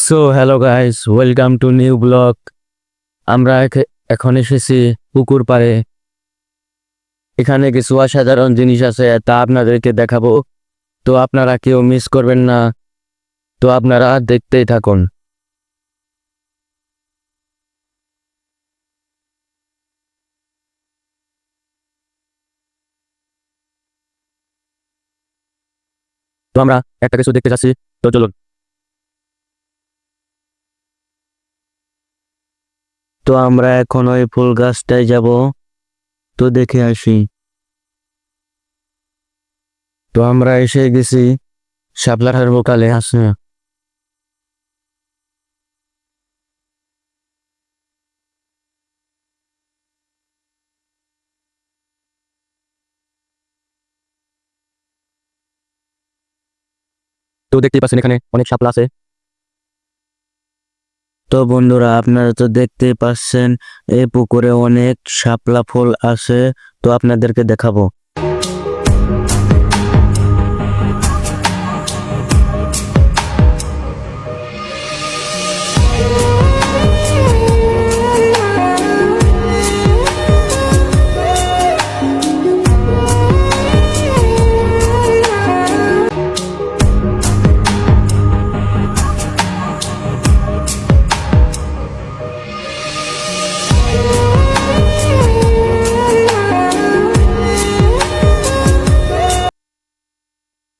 So hello guys, welcome to new blog. আমরা এখন এসেছি পুকুর পাড়ে। এখানে কিছু অসাধারণ জিনিস আছে, তা আপনাদেরকে দেখাবো। তো আপনারা কেউ মিস করবেন না, তো আপনারা দেখতেই থাকুন। তো আমরা একটা কিছু দেখতে যাচ্ছি, তো চলুন। তো আমরা এখন ওই ফুল গাছটায় যাব, তো দেখে আসি। তো আমরা এসে গেছি, শাপলার বোকালে আছে। তো দেখতেই পাচ্ছেন এখানে অনেক শাপলা আছে। তো বন্ধুরা, আপনারা তো দেখতেই পাচ্ছেন এই পুকুরে অনেক শাপলা ফুল আছে। তো আপনাদেরকে দেখাবো।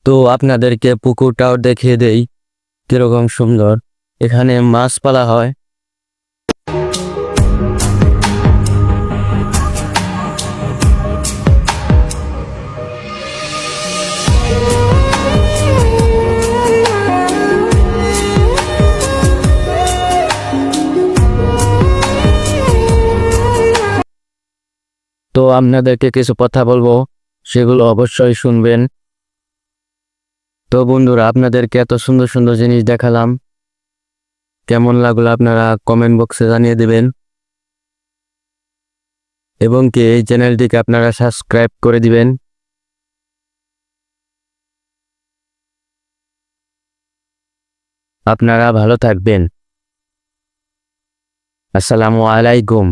তো আপনাদেরকে পুকুরটাও দেখিয়ে দেই কিরকম সুন্দর। এখানে মাছ পালা হয়। তো আপনাদেরকে কিছু কথা বলবো, সেগুলো অবশ্যই শুনবেন। তো বন্ধুরা, আপনাদেরকে এত সুন্দর সুন্দর জিনিস দেখালাম, কেমন লাগলো আপনারা কমেন্ট বক্সে জানিয়ে দিবেন। এবং কি এই চ্যানেলটিকে আপনারা সাবস্ক্রাইব করে দিবেন। আপনারা ভালো থাকবেন। আসসালামু আলাইকুম।